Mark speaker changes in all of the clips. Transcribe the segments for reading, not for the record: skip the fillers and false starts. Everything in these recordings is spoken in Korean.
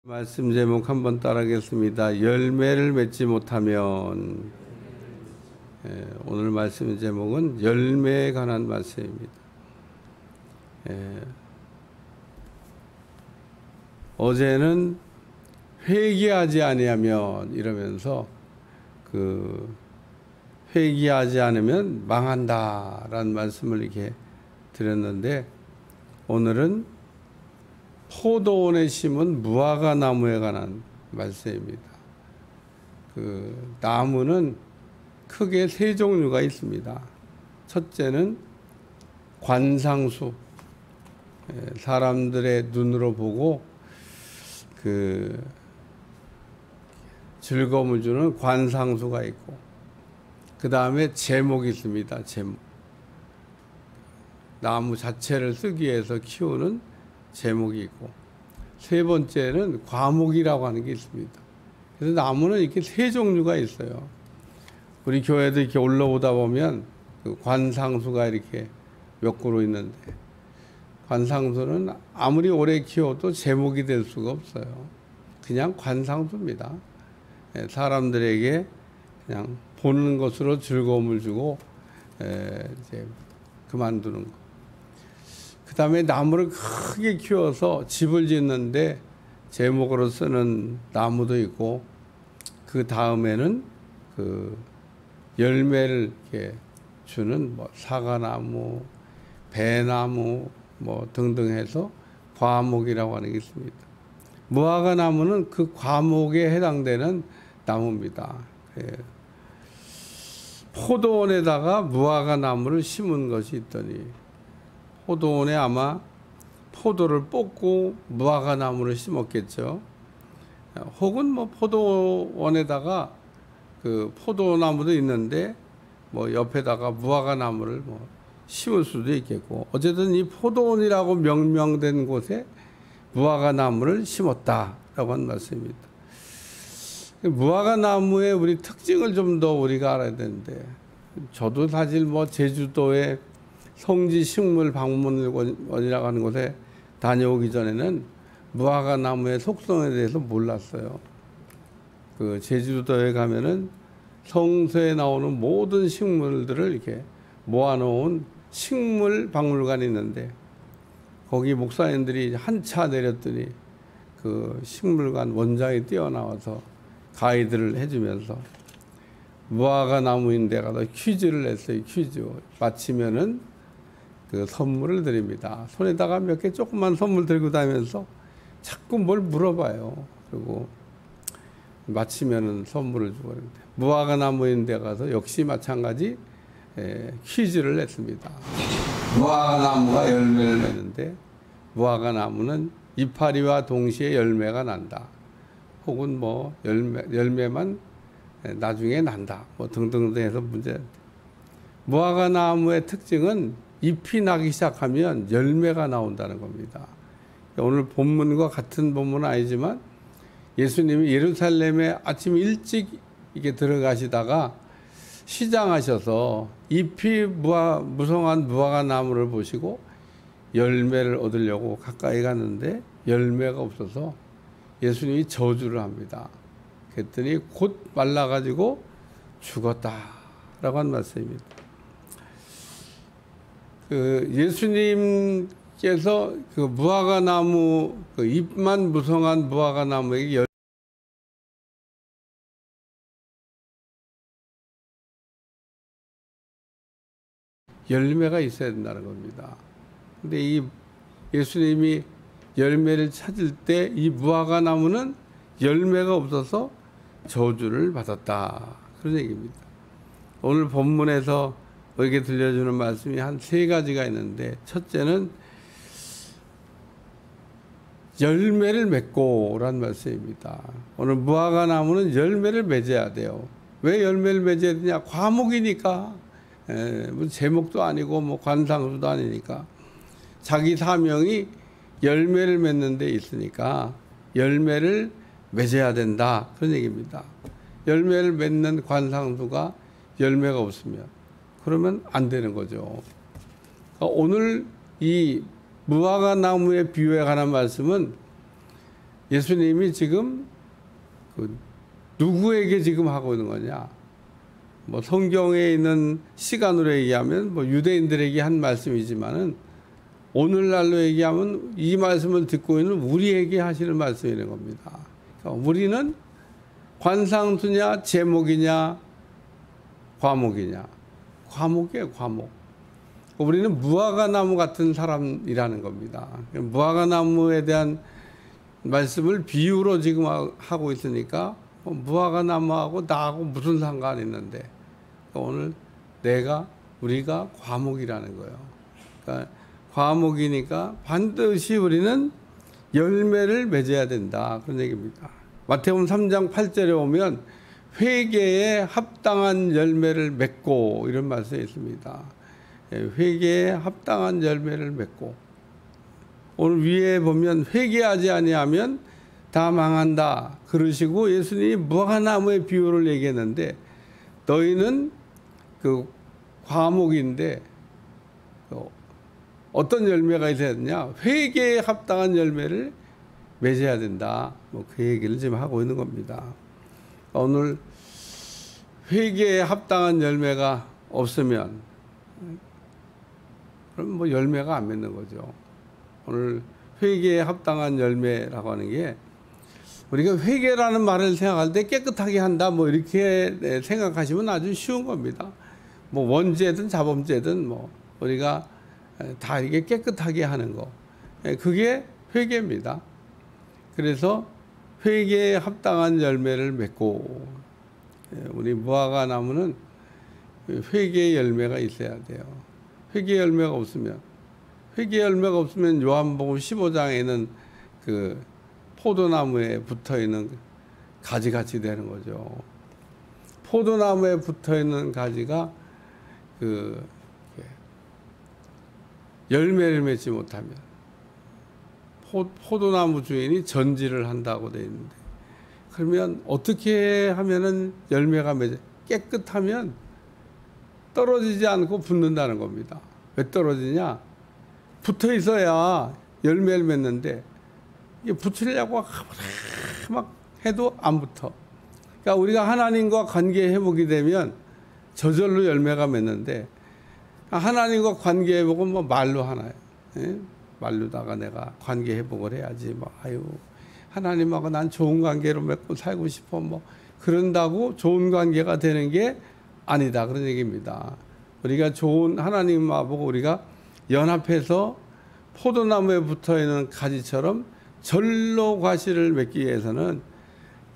Speaker 1: 말씀 제목 한번 따라하겠습니다. 열매를 맺지 못하면. 오늘 말씀 제목은 열매에 관한 말씀입니다. 어제는 회개하지 아니하면 이러면서 회개하지 않으면 망한다라는 말씀을 이렇게 드렸는데, 오늘은 포도원에 심은 무화과 나무에 관한 말씀입니다. 나무는 크게 세 종류가 있습니다. 첫째는 관상수, 사람들의 눈으로 보고 즐거움을 주는 관상수가 있고, 그 다음에 제목이 있습니다. 제목, 나무 자체를 쓰기 위해서 키우는 제목이 있고, 세 번째는 과목이라고 하는 게 있습니다. 그래서 나무는 이렇게 세 종류가 있어요. 우리 교회도 이렇게 올라오다 보면 관상수가 이렇게 몇 그루 있는데, 관상수는 아무리 오래 키워도 제목이 될 수가 없어요. 그냥 관상수입니다. 사람들에게 그냥 보는 것으로 즐거움을 주고 이제 그만두는 거. 그 다음에 나무를 크게 키워서 집을 짓는데 제목으로 쓰는 나무도 있고, 그 다음에는 열매를 이렇게 주는 사과나무, 배나무 등등 해서 과목이라고 하는 게 있습니다. 무화과 나무는 그 과목에 해당되는 나무입니다. 포도원에다가 무화과 나무를 심은 것이 있더니, 포도원에 아마 포도를 뽑고 무화과 나무를 심었겠죠. 혹은 포도원에다가 포도나무도 있는데 옆에다가 무화과 나무를 심을 수도 있겠고, 어쨌든 이 포도원이라고 명명된 곳에 무화과 나무를 심었다라고 하는 말씀입니다. 무화과 나무의 우리 특징을 좀 더 우리가 알아야 되는데, 저도 사실 제주도에 성지 식물 박물원이라고 하는 곳에 다녀오기 전에는 무화과 나무의 속성에 대해서 몰랐어요. 제주도에 가면은 성서에 나오는 모든 식물들을 이렇게 모아놓은 식물 박물관이 있는데, 거기 목사님들이 한 차 내렸더니 식물관 원장이 뛰어나와서 가이드를 해주면서 무화과 나무인데 가서 퀴즈를 냈어요. 퀴즈 마치면은 선물을 드립니다. 손에다가 몇 개 조그만 선물 들고 다니면서 자꾸 뭘 물어봐요. 그리고 마치면은 선물을 주고 그러는데, 무화과 나무인데 가서 역시 마찬가지 퀴즈를 냈습니다. 무화과 나무가 열매를 맺는데, 무화과 나무는 이파리와 동시에 열매가 난다. 혹은 열매만 나중에 난다. 등등 해서 문제. 무화과 나무의 특징은 잎이 나기 시작하면 열매가 나온다는 겁니다. 오늘 본문과 같은 본문은 아니지만, 예수님이 예루살렘에 아침 일찍 이렇게 들어가시다가 시장하셔서 잎이 무성한 무화과 나무를 보시고 열매를 얻으려고 가까이 갔는데 열매가 없어서 예수님이 저주를 합니다. 그랬더니 곧 말라가지고 죽었다라고 한 말씀입니다. 예수님께서 무화과 나무, 잎만 무성한 무화과 나무에게 열매가 있어야 된다는 겁니다. 근데 이 예수님이 열매를 찾을 때 이 무화과 나무는 열매가 없어서 저주를 받았다, 그런 얘기입니다. 오늘 본문에서 우리에게 들려주는 말씀이 한 세 가지가 있는데, 첫째는 열매를 맺고란 말씀입니다. 오늘 무화과 나무는 열매를 맺어야 돼요. 왜 열매를 맺어야 되냐? 과목이니까. 제목도 아니고 관상수도 아니니까. 자기 사명이 열매를 맺는 데 있으니까 열매를 맺어야 된다, 그런 얘기입니다. 열매를 맺는 관상수가 열매가 없으면 그러면 안 되는 거죠. 오늘 이 무화과 나무의 비유에 관한 말씀은 예수님이 지금 누구에게 지금 하고 있는 거냐? 뭐 성경에 있는 시간으로 얘기하면 뭐 유대인들에게 한 말씀이지만은 오늘날로 얘기하면 이 말씀을 듣고 있는 우리에게 하시는 말씀이라는 겁니다. 그러니까 우리는 관상수냐, 제목이냐, 과목이냐? 과목이에요, 과목. 우리는 무화과나무 같은 사람이라는 겁니다. 무화과나무에 대한 말씀을 비유로 지금 하고 있으니까 무화과나무하고 나하고 무슨 상관이 있는데 오늘 우리가 과목이라는 거예요. 그러니까 과목이니까 반드시 우리는 열매를 맺어야 된다. 그런 얘기입니다. 마태복음 3장 8절에 오면 회개에 합당한 열매를 맺고 이런 말씀이 있습니다. 회개에 합당한 열매를 맺고 오늘 위에 보면 회개하지 아니하면 다 망한다 그러시고 예수님이 무화과나무의 비유를 얘기했는데 너희는 그 과목인데 어떤 열매가 있어야 되냐? 회개에 합당한 열매를 맺어야 된다. 뭐 그 얘기를 지금 하고 있는 겁니다. 오늘 회개에 합당한 열매가 없으면 그럼 뭐 열매가 안 맺는 거죠. 오늘 회개에 합당한 열매라고 하는 게 우리가 회개라는 말을 생각할 때 깨끗하게 한다 뭐 이렇게 생각하시면 아주 쉬운 겁니다. 뭐 원죄든 자범죄든 뭐 우리가 다 이게 깨끗하게 하는 거 그게 회개입니다. 그래서 회개에 합당한 열매를 맺고 우리 무화과나무는 회개의 열매가 있어야 돼요. 회개의 열매가 없으면 요한복음 15장에는 그 포도나무에 붙어있는 가지같이 되는 거죠. 포도나무에 붙어있는 가지가 그 열매를 맺지 못하면 포도나무 주인이 전지를 한다고 되어 있는데 그러면 어떻게 하면은 열매가 맺어? 깨끗하면 떨어지지 않고 붙는다는 겁니다. 왜 떨어지냐? 붙어 있어야 열매를 맺는데 이게 붙으려고 막 해도 안 붙어. 그러니까 우리가 하나님과 관계 회복이 되면 저절로 열매가 맺는데 하나님과 관계 회복은 뭐 말로 하나요. 예? 말로다가 내가 관계 회복을 해야지 뭐 아유 하나님하고 난 좋은 관계로 맺고 살고 싶어 뭐 그런다고 좋은 관계가 되는 게 아니다 그런 얘기입니다. 우리가 좋은 하나님하고 우리가 연합해서 포도나무에 붙어있는 가지처럼 절로 과실을 맺기 위해서는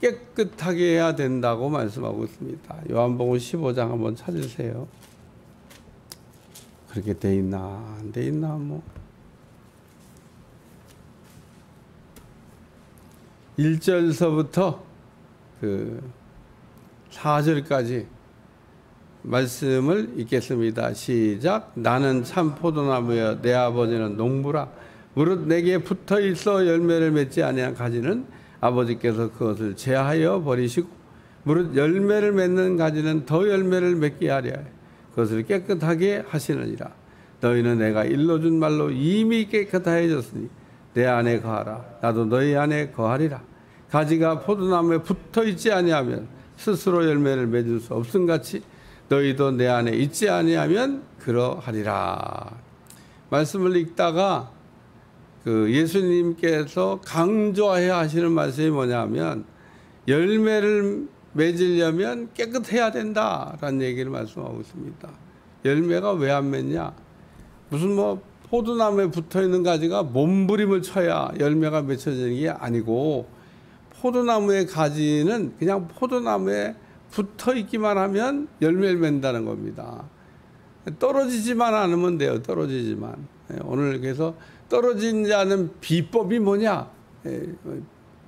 Speaker 1: 깨끗하게 해야 된다고 말씀하고 있습니다. 요한복음 15장 한번 찾으세요. 그렇게 돼 있나 안 돼 있나 뭐 1절서부터 그 4절까지 말씀을 읽겠습니다. 시작. 나는 참 포도나무여 내 아버지는 농부라. 무릇 내게 붙어 있어 열매를 맺지 아니한 가지는 아버지께서 그것을 제하여 버리시고 무릇 열매를 맺는 가지는 더 열매를 맺게 하려 해 그것을 깨끗하게 하시느니라. 너희는 내가 일러준 말로 이미 깨끗해졌으니 내 안에 거하라. 나도 너희 안에 거하리라. 가지가 포도나무에 붙어 있지 아니하면 스스로 열매를 맺을 수 없음같이 너희도 내 안에 있지 아니하면 그러하리라. 말씀을 읽다가 그 예수님께서 강조해야 하시는 말씀이 뭐냐면 열매를 맺으려면 깨끗해야 된다라는 얘기를 말씀하고 있습니다. 열매가 왜 안 맺냐? 무슨 뭐 포도나무에 붙어있는 가지가 몸부림을 쳐야 열매가 맺혀지는 게 아니고 포도나무의 가지는 그냥 포도나무에 붙어있기만 하면 열매를 맺는다는 겁니다. 떨어지지만 않으면 돼요. 떨어지지만. 오늘 그래서 떨어지지 않는 비법이 뭐냐?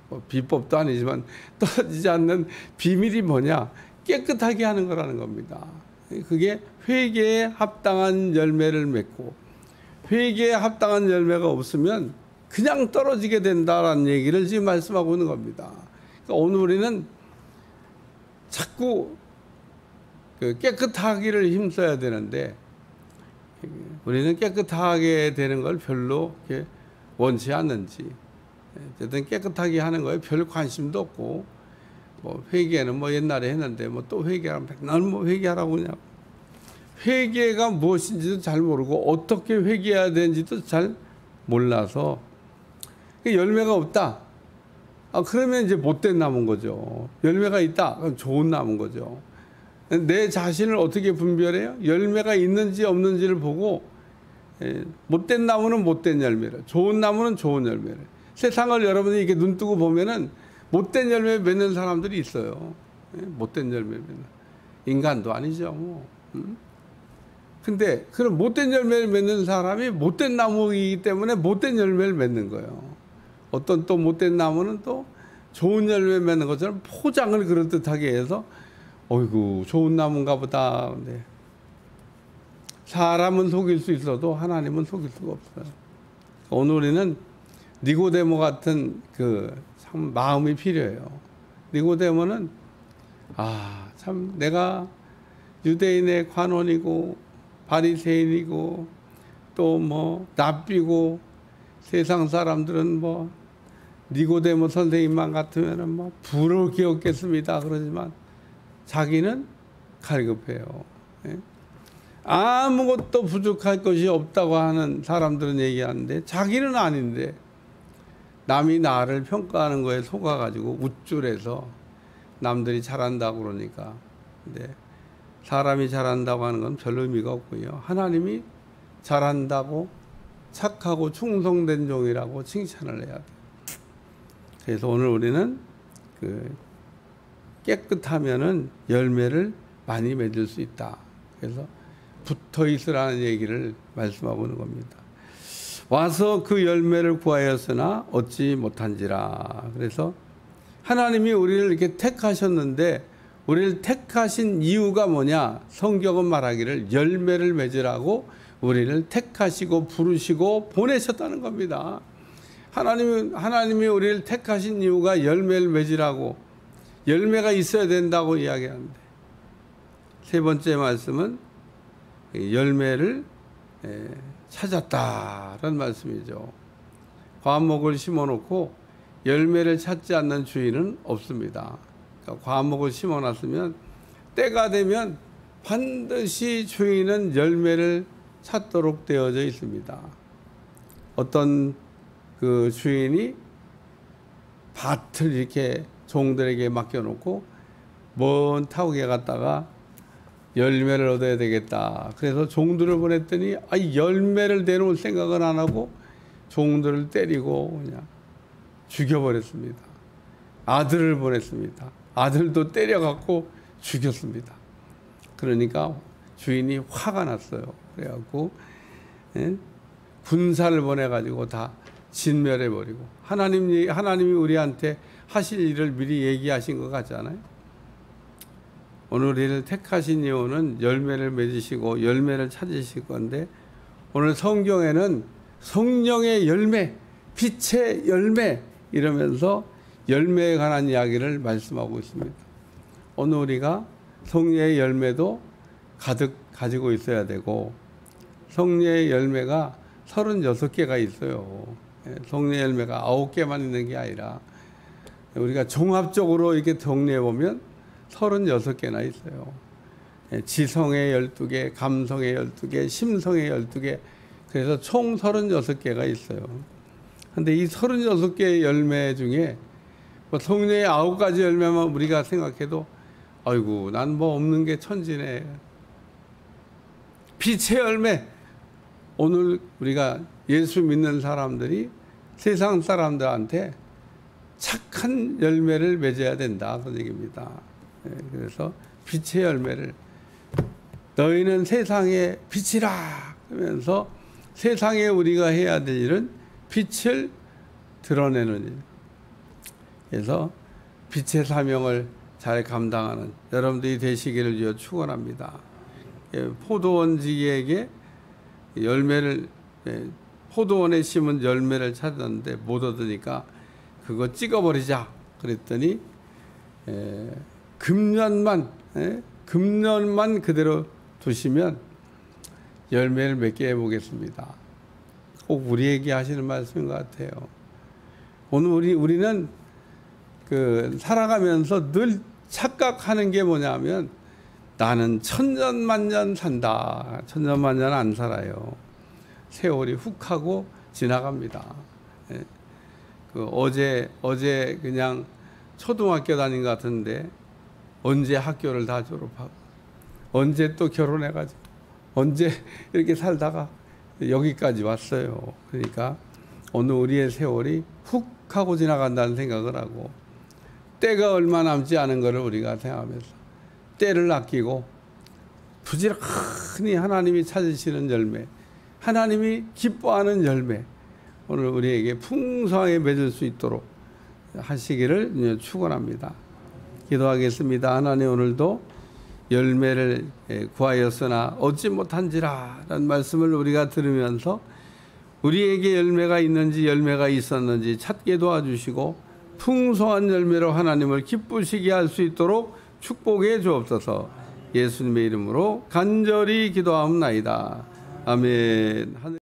Speaker 1: 뭐 비법도 아니지만 떨어지지 않는 비밀이 뭐냐? 깨끗하게 하는 거라는 겁니다. 그게 회개에 합당한 열매를 맺고 회개에 합당한 열매가 없으면 그냥 떨어지게 된다라는 얘기를 지금 말씀하고 있는 겁니다. 그러니까 오늘 우리는 자꾸 깨끗하기를 힘써야 되는데 우리는 깨끗하게 되는 걸 별로 원치 않는지 어쨌든 깨끗하게 하는 거에 별 관심도 없고, 뭐 회개는 뭐 옛날에 했는데 뭐 또 회개하면 맨날 뭐 회개하라고 그냥. 회개가 무엇인지도 잘 모르고 어떻게 회개해야 되는지도 잘 몰라서 열매가 없다. 그러면 이제 못된 나무인 거죠. 열매가 있다. 그럼 좋은 나무인 거죠. 내 자신을 어떻게 분별해요? 열매가 있는지 없는지를 보고, 못된 나무는 못된 열매를, 좋은 나무는 좋은 열매를. 세상을 여러분이 이렇게 눈 뜨고 보면은 못된 열매 맺는 사람들이 있어요. 못된 열매 맺는. 인간도 아니죠, 뭐. 근데 그런 못된 열매를 맺는 사람이 못된 나무이기 때문에 못된 열매를 맺는 거예요. 어떤 또 못된 나무는 또 좋은 열매 맺는 것처럼 포장을 그럴듯하게 해서 어이구 좋은 나무인가 보다. 근데 사람은 속일 수 있어도 하나님은 속일 수가 없어요. 오늘 우리는 니고데모 같은 참 마음이 필요해요. 니고데모는 참 내가 유대인의 관원이고 바리새인이고 또 뭐 랍비고 세상 사람들은 뭐 니고데모 선생님만 같으면은 뭐 부를 기었겠습니다. 그러지만 자기는 갈급해요. 아무것도 부족할 것이 없다고 하는 사람들은 얘기하는데 자기는 아닌데 남이 나를 평가하는 거에 속아가지고 우쭐해서 남들이 잘한다고 그러니까. 근데 사람이 잘한다고 하는 건 별 의미가 없고요. 하나님이 잘한다고 착하고 충성된 종이라고 칭찬을 해야 돼요. 그래서 오늘 우리는 깨끗하면은 열매를 많이 맺을 수 있다. 그래서 붙어 있으라는 얘기를 말씀하고 있는 겁니다. 와서 그 열매를 구하였으나 얻지 못한지라. 그래서 하나님이 우리를 이렇게 택하셨는데 우리를 택하신 이유가 뭐냐? 성경은 말하기를 열매를 맺으라고 우리를 택하시고 부르시고 보내셨다는 겁니다. 하나님이 우리를 택하신 이유가 열매를 맺으라고, 열매가 있어야 된다고 이야기하는데, 세 번째 말씀은 열매를 찾았다라는 말씀이죠. 과목을 심어놓고 열매를 찾지 않는 주인은 없습니다. 그러니까 과목을 심어놨으면 때가 되면 반드시 주인은 열매를 찾도록 되어져 있습니다. 어떤 그 주인이 밭을 이렇게 종들에게 맡겨놓고 먼 타국에 갔다가 열매를 얻어야 되겠다. 그래서 종들을 보냈더니 열매를 내놓을 생각은 안 하고 종들을 때리고 그냥 죽여버렸습니다. 아들을 보냈습니다. 아들도 때려갖고 죽였습니다. 그러니까 주인이 화가 났어요. 그래갖고 군사를 보내가지고 다 진멸해버리고, 하나님이 우리한테 하실 일을 미리 얘기하신 것 같잖아요. 오늘 우리를 택하신 이유는 열매를 맺으시고 열매를 찾으실 건데, 오늘 성경에는 성령의 열매, 빛의 열매 이러면서 열매에 관한 이야기를 말씀하고 있습니다. 오늘 우리가 성령의 열매도 가득 가지고 있어야 되고, 성령의 열매가 36개가 있어요. 성령의 열매가 9개만 있는 게 아니라 우리가 종합적으로 이렇게 정리해 보면 36개나 있어요. 지성의 12개, 감성의 12개, 심성의 12개, 그래서 총 36개가 있어요. 근데 이 36개의 열매 중에 뭐 성령의 9가지 열매만 우리가 생각해도 아이고 난 뭐 없는 게 천지네. 빛의 열매, 오늘 우리가 예수 믿는 사람들이 세상 사람들한테 착한 열매를 맺어야 된다, 그런 얘기입니다. 그래서 빛의 열매를, 너희는 세상의 빛이라 하면서 세상에 우리가 해야 될 일은 빛을 드러내는 일. 그래서 빛의 사명을 잘 감당하는 여러분들이 되시기를 위해 축원합니다. 포도원지기에게 열매를, 포도원에 심은 열매를 찾았는데 못 얻으니까 그거 찍어버리자 그랬더니 금년만 그대로 두시면 열매를 맺게 해보겠습니다. 꼭 우리에게 하시는 말씀인 것 같아요. 오늘 우리는 살아가면서 늘 착각하는 게 뭐냐면 나는 천년만년 산다. 천년만년 안 살아요. 세월이 훅 하고 지나갑니다. 예. 어제 그냥 초등학교 다닌 것 같은데 언제 학교를 다 졸업하고 언제 또 결혼해가지고 언제 이렇게 살다가 여기까지 왔어요. 그러니까 오늘 우리의 세월이 훅 하고 지나간다는 생각을 하고 때가 얼마 남지 않은 것을 우리가 생각하면서 때를 아끼고 부지런히 하나님이 찾으시는 열매, 하나님이 기뻐하는 열매, 오늘 우리에게 풍성하게 맺을 수 있도록 하시기를 축원합니다. 기도하겠습니다. 하나님, 오늘도 열매를 구하였으나 얻지 못한지라 라는 말씀을 우리가 들으면서 우리에게 열매가 있는지 열매가 있었는지 찾게 도와주시고 풍성한 열매로 하나님을 기쁘시게 할 수 있도록 축복해 주옵소서. 예수님의 이름으로 간절히 기도하옵나이다. 아멘.